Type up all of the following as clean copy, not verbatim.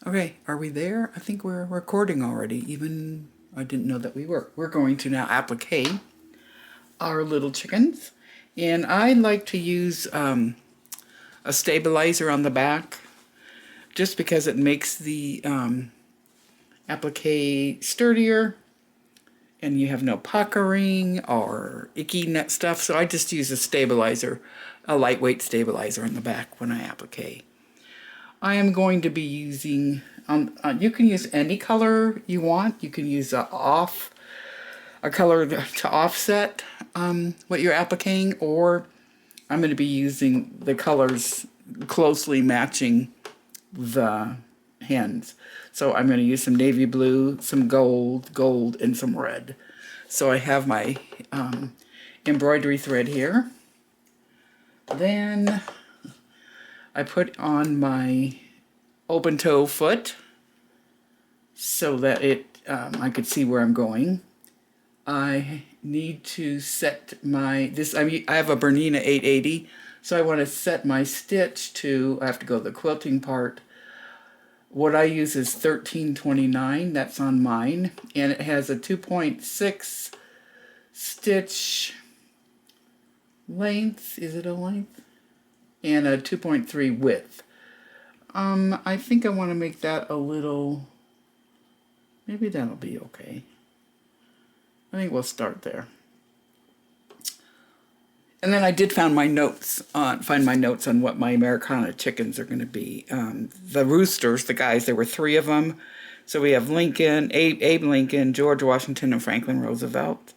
Okay, are we there? I think we're recording already. Even I didn't know that we were. We're going to now applique our little chickens. And I like to use a stabilizer on the back just because it makes the applique sturdier and you have no puckering or icky net stuff. So I just use a stabilizer, a lightweight stabilizer on the back when I applique. I am going to be using, you can use any color you want. You can use a color to offset what you're appliquing, or I'm going to be using the colors closely matching the hens. So I'm going to use some navy blue, some gold, and some red. So I have my embroidery thread here. Then I put on my open toe foot so that I could see where I'm going. I need to set my, I have a Bernina 880, so I want to set my stitch to, I have to go to the quilting part. What I use is 1329, that's on mine, and it has a 2.6 stitch length, is it a length? And a 2.3 width. I think I want to make that a little, maybe that'll be okay. I think we'll start there. And then I did find my notes on what my Americana chickens are going to be. The roosters, the guys, there were 3 of them. So we have Lincoln, Abe Lincoln, George Washington, and Franklin Roosevelt.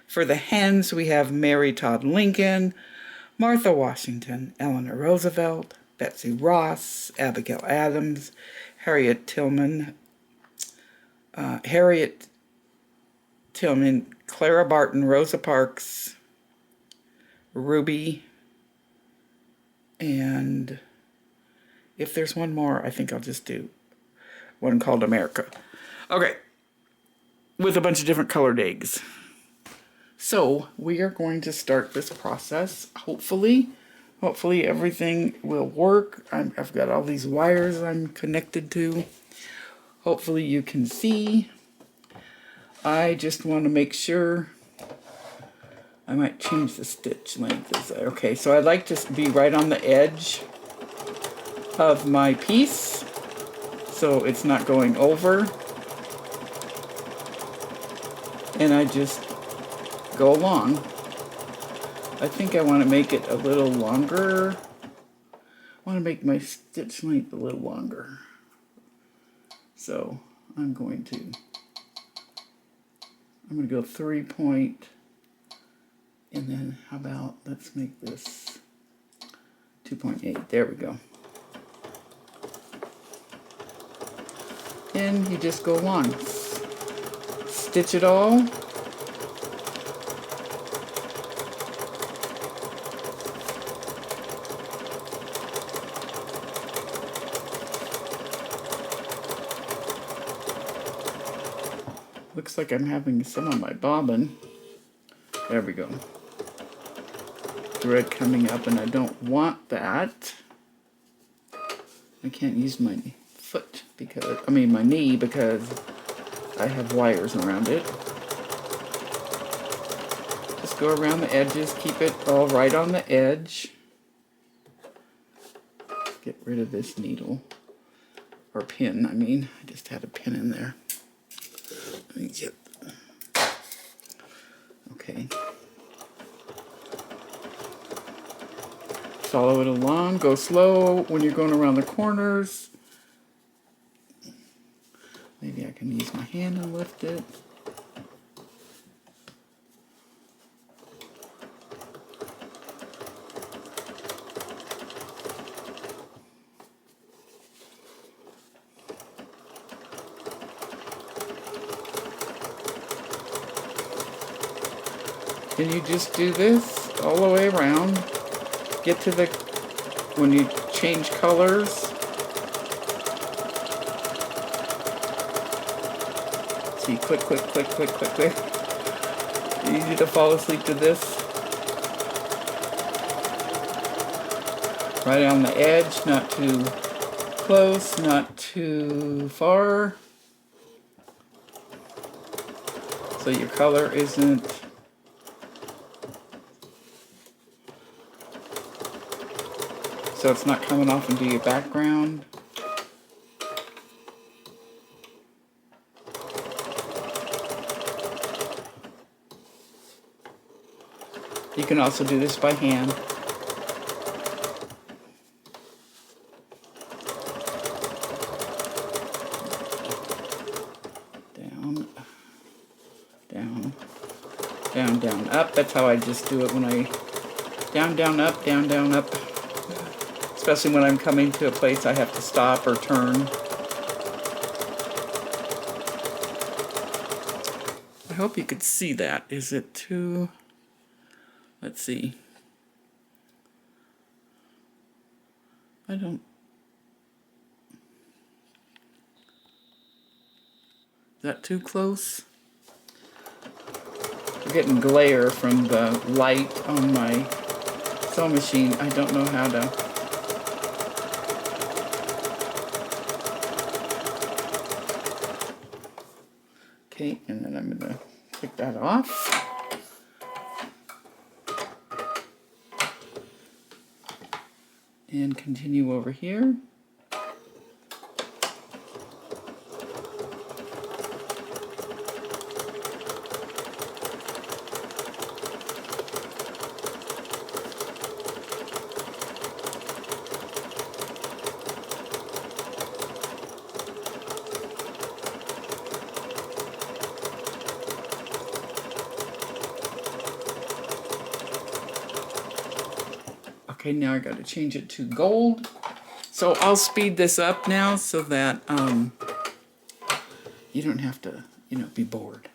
For the hens, we have Mary Todd Lincoln, Martha Washington, Eleanor Roosevelt, Betsy Ross, Abigail Adams, Harriet Tillman, Clara Barton, Rosa Parks, Ruby, and if there's one more, I think I'll just do one called America. Okay, with a bunch of different colored eggs. So we are going to start this process. Hopefully everything will work. I've got all these wires I'm connected to. Hopefully you can see. I just want to make sure. I might change the stitch length. Okay, so I'd like to be right on the edge of my piece so it's not going over. And I just go along. I think I want to make it a little longer. I want to make my stitch length a little longer. So I'm going to go 3 point, and then how about, let's make this 2.8. There we go. And you just go along. Stitch it all. Looks like I'm having some of my bobbin. There we go. Thread coming up, and I don't want that. I can't use my foot because, my knee, because I have wires around it. Just go around the edges, keep it all right on the edge. Get rid of this needle, or pin, I just had a pin in there. Okay. Follow it along. Go slow when you're going around the corners. Maybe I can use my hand and lift it. And you just do this all the way around. Get to the, when you change colors. See, quick. Easy to fall asleep to this. Right on the edge, not too close, not too far, so your color isn't so it's not coming off into your background. You can also do this by hand. Down, down, down, down, up. That's how I just do it when I down, down, up, down, down, up. Especially when I'm coming to a place I have to stop or turn. I hope you could see that. Is it too... Let's see. I don't... Is that too close? I'm getting glare from the light on my sewing machine. I don't know how to... Okay, and then I'm going to take that off. And continue over here. Okay, now I got to change it to gold. So I'll speed this up now so that you don't have to, be bored.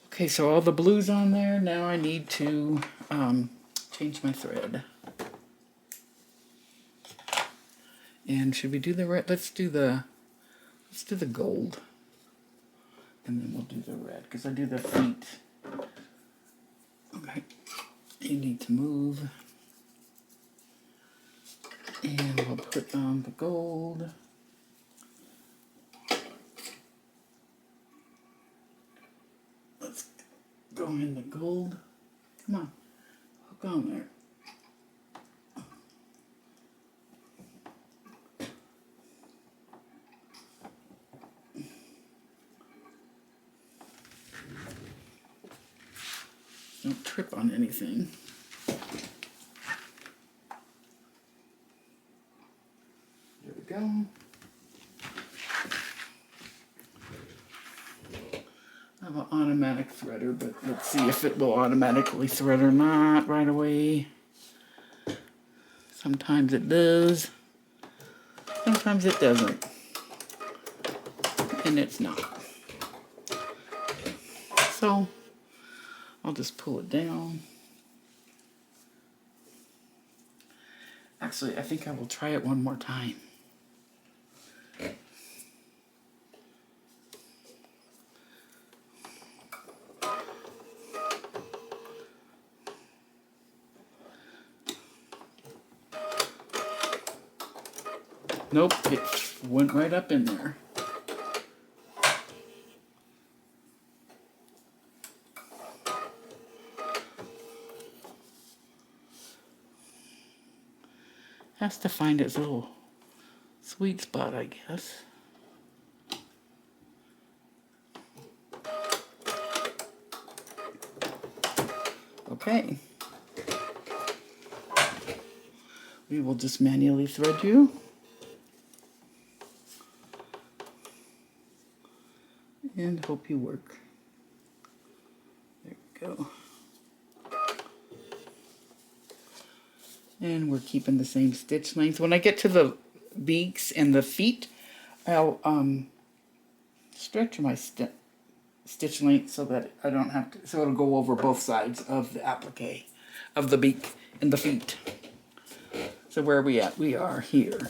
Okay, so all the blues on there. Now I need to change my thread. And should we do the red? Let's do the gold. And then we'll do the red because I do the feet. Okay. You need to move. And we'll put on the gold. Let's go in the gold. Come on, hook on there. Don't trip on anything. There we go. I have an automatic threader, but let's see if it will automatically thread or not right away. Sometimes it does. Sometimes it doesn't. And it's not. So I'll just pull it down. Actually, I think I will try it one more time. Nope, it went right up in there. Has to find its little sweet spot, I guess. Okay. We will just manually thread you. And hope you work. There we go. And we're keeping the same stitch length. When I get to the beaks and the feet, I'll stretch my stitch length so that I don't have to, so it'll go over both sides of the applique, of the beak and the feet. So where are we at? We are here.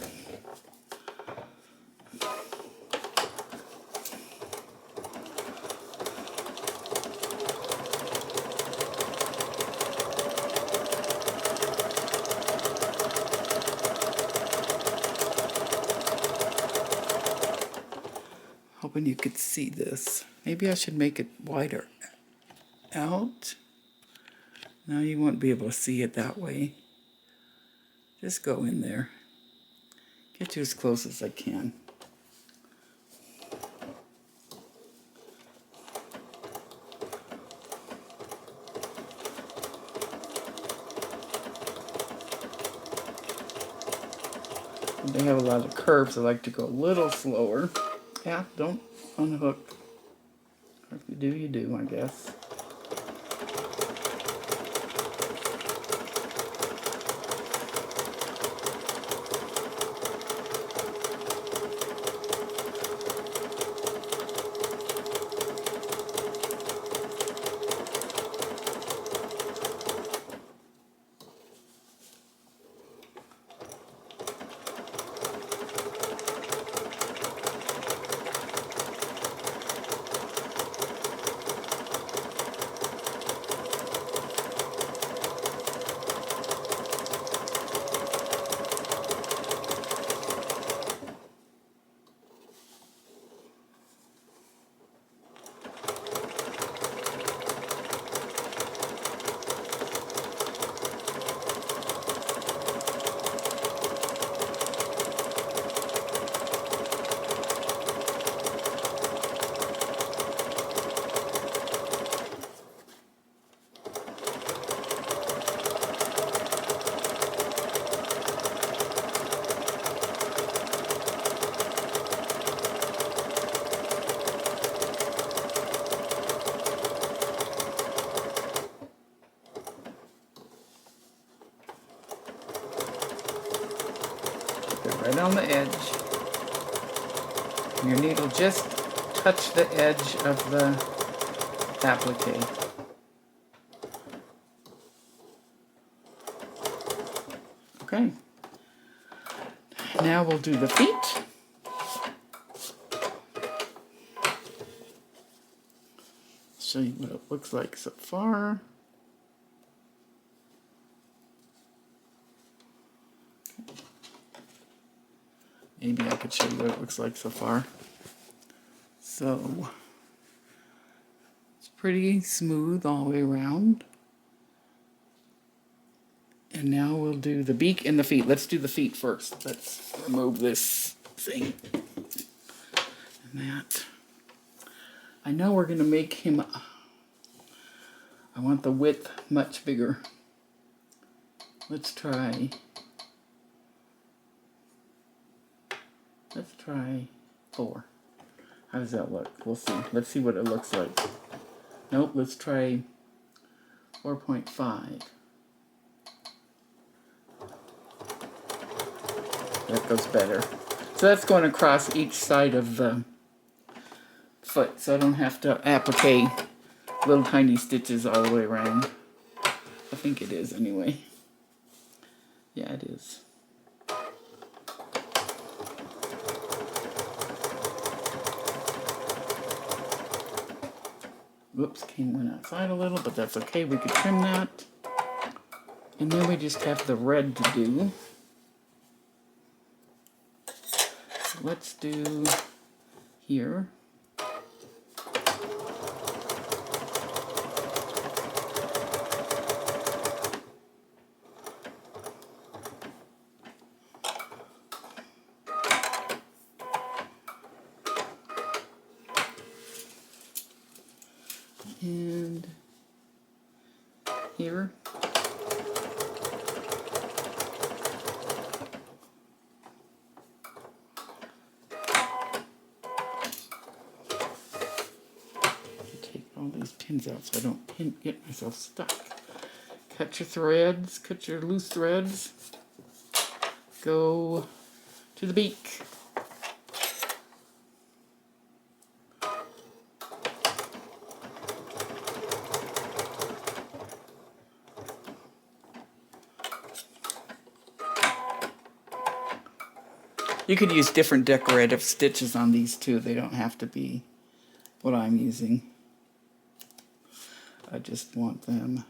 when you could see this. Maybe I should make it wider out. Now you won't be able to see it that way. Just go in there. Get you as close as I can. They have a lot of curves. I like to go a little slower. Yeah, don't unhook. Or if you do, you do, I guess. Right on the edge. Your needle just touch the edge of the applique. Okay. Now we'll do the feet. Show you what it looks like so far. Maybe I could show you what it looks like so far. So, it's pretty smooth all the way around. And now we'll do the beak and the feet. Let's do the feet first. Let's remove this thing. And that. I know we're going to make him, I want the width much bigger. Let's try 4. How does that look? We'll see. Let's see what it looks like. Nope, let's try 4.5. That goes better. So that's going across each side of the foot, so I don't have to applique little tiny stitches all the way around. I think it is anyway. Yeah, it is. Whoops, went outside a little, but that's okay. We could trim that. And then we just have the red to do. So let's do here. And here. Take all these pins out so I don't get myself stuck. Cut your threads, cut your loose threads. Go to the beak. You could use different decorative stitches on these too. They don't have to be what I'm using. I just want them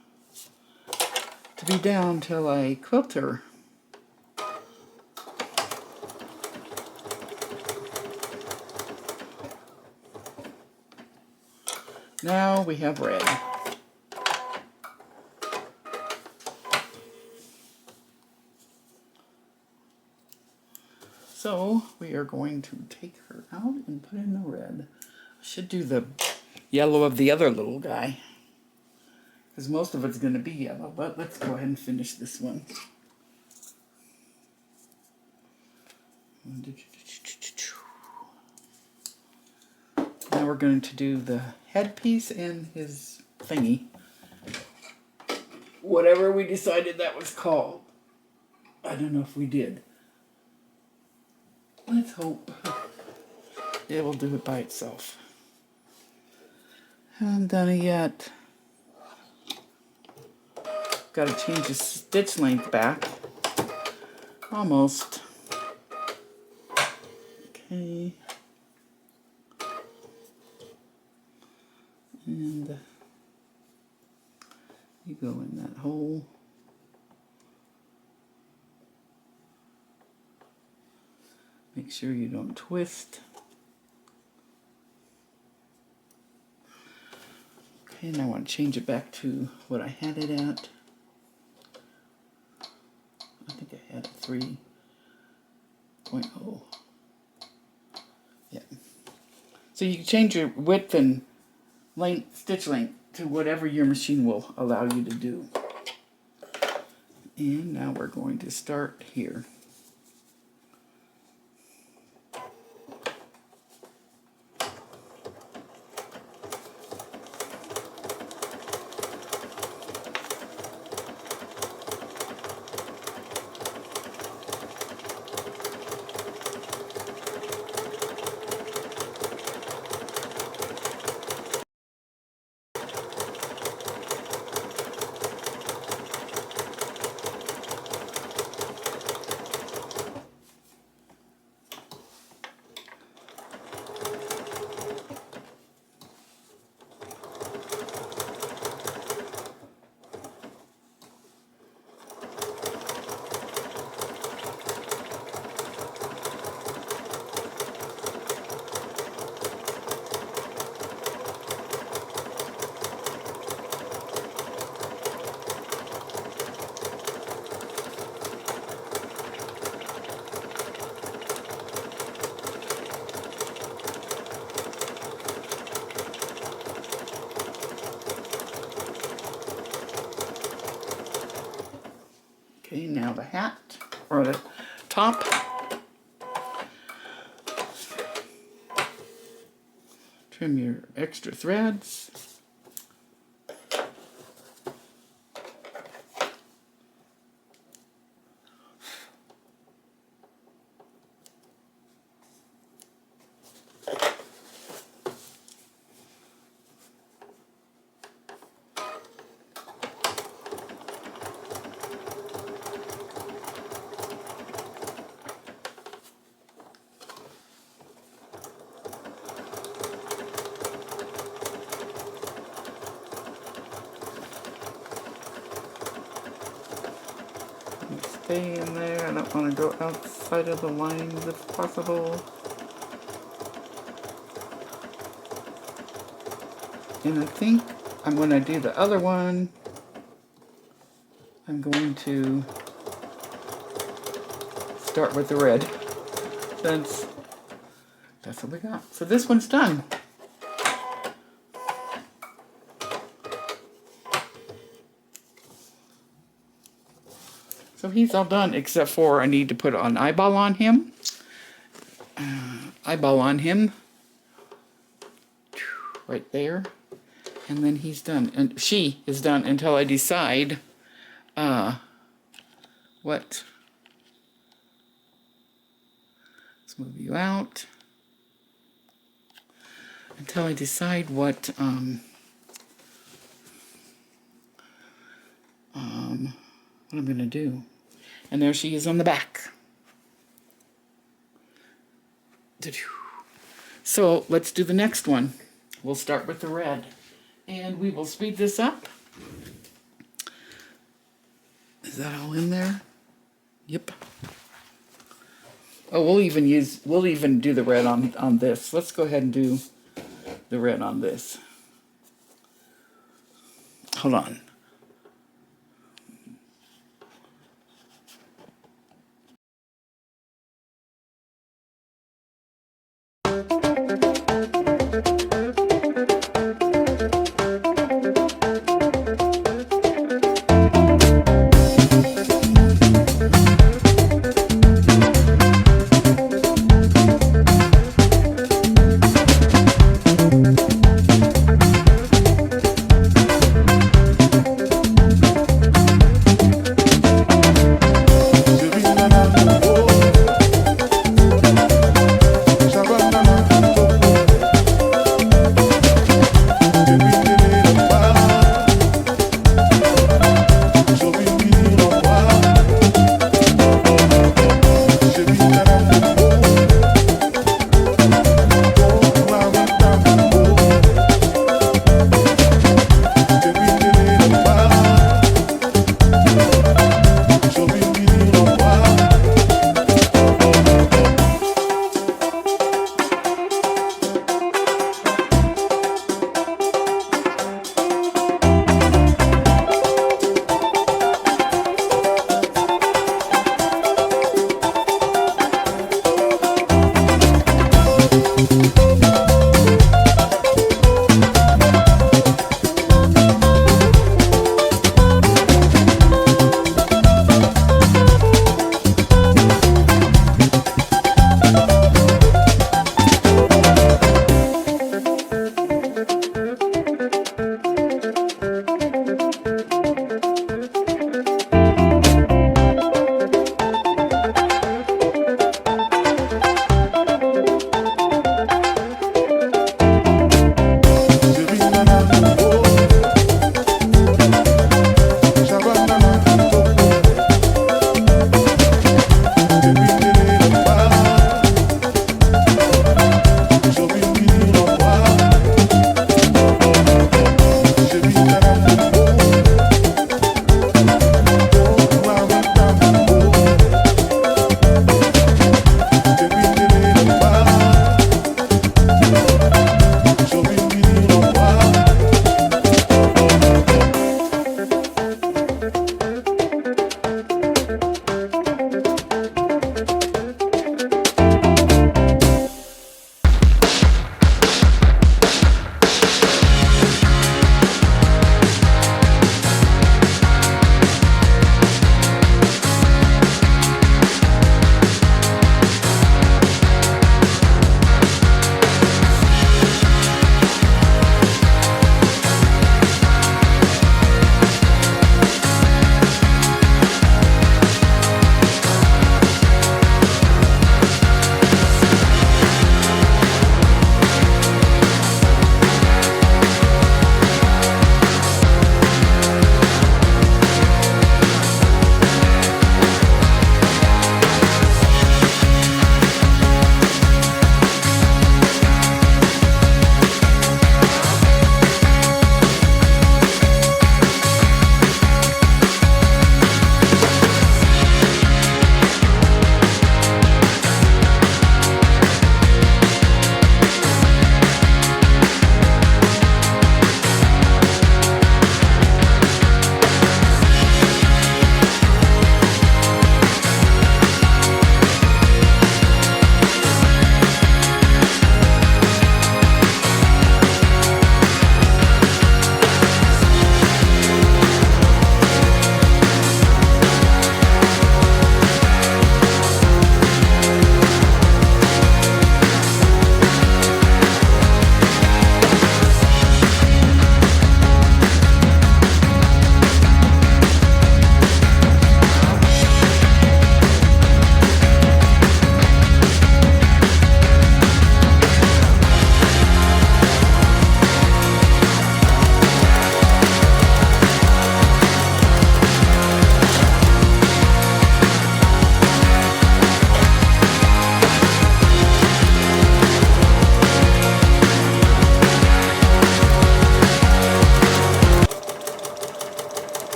to be down till I quilt her. Now we have red. So we are going to take her out and put in the red. I should do the yellow of the other little guy, because most of it's going to be yellow, but let's go ahead and finish this one. Now we're going to do the headpiece and his thingy. Whatever we decided that was called. I don't know if we did. Let's hope it will do it by itself. Haven't done it yet. Got to change the stitch length back. Almost. Okay. And you go in that hole. Make sure you don't twist. Okay, and I want to change it back to what I had it at. I think I had it 3.0. Yeah. So you can change your width and length, stitch length, to whatever your machine will allow you to do. And now we're going to start here. Okay, now the hat, or the top. Trim your extra threads. Stay in there. I don't want to go outside of the lines if possible. And I think I'm going to do the other one. I'm going to start with the red. Since that's what we got. So this one's done. So he's all done, except for I need to put an eyeball on him. Right there. And then he's done. And she is done until I decide what. Let's move you out. Until I decide what I'm going to do. And there she is on the back. So let's do the next one. We'll start with the red. And we will speed this up. Is that all in there? Yep. Oh, we'll even do the red on this. Let's go ahead and do the red on this. Hold on.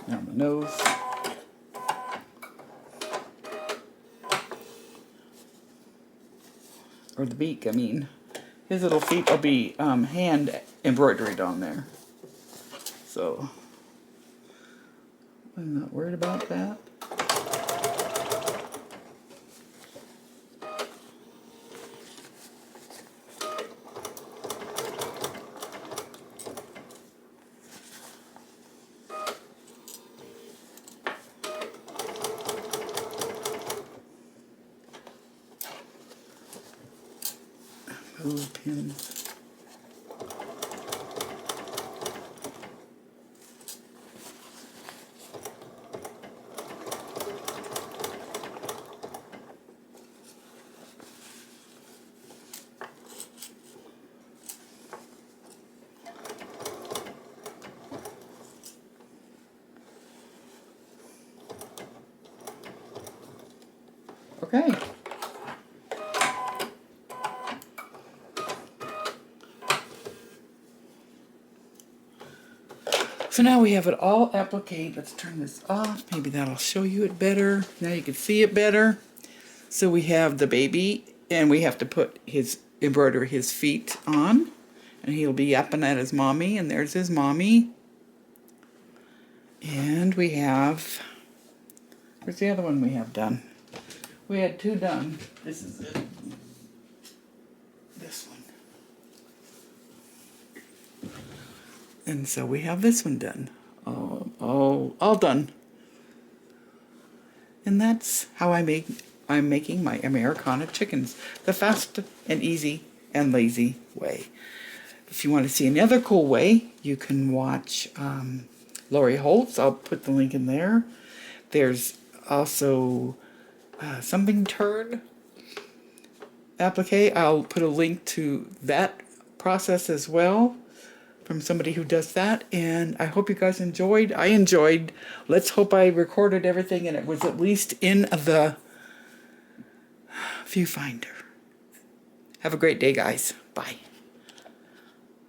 Down the nose. Or the beak, I mean. His little feet will be hand embroidered on there. So I'm not worried about that. Move pins. Okay. So now we have it all appliqued. Let's turn this off. Maybe that'll show you it better. Now you can see it better. So we have the baby, and we have to embroider his feet on. And he'll be yapping at his mommy, and there's his mommy. And we have, where's the other one we have done? We had 2 done. This is it. This one. And so we have this one done. All done. And that's how I'm making my Americana chickens. The fast and easy and lazy way. If you want to see another cool way, you can watch Lori Holt's. I'll put the link in there. There's also something turn applique. I'll put a link to that process as well from somebody who does that, and I hope you guys enjoyed. I enjoyed. Let's hope I recorded everything and it was at least in the viewfinder. Have a great day, guys. Bye.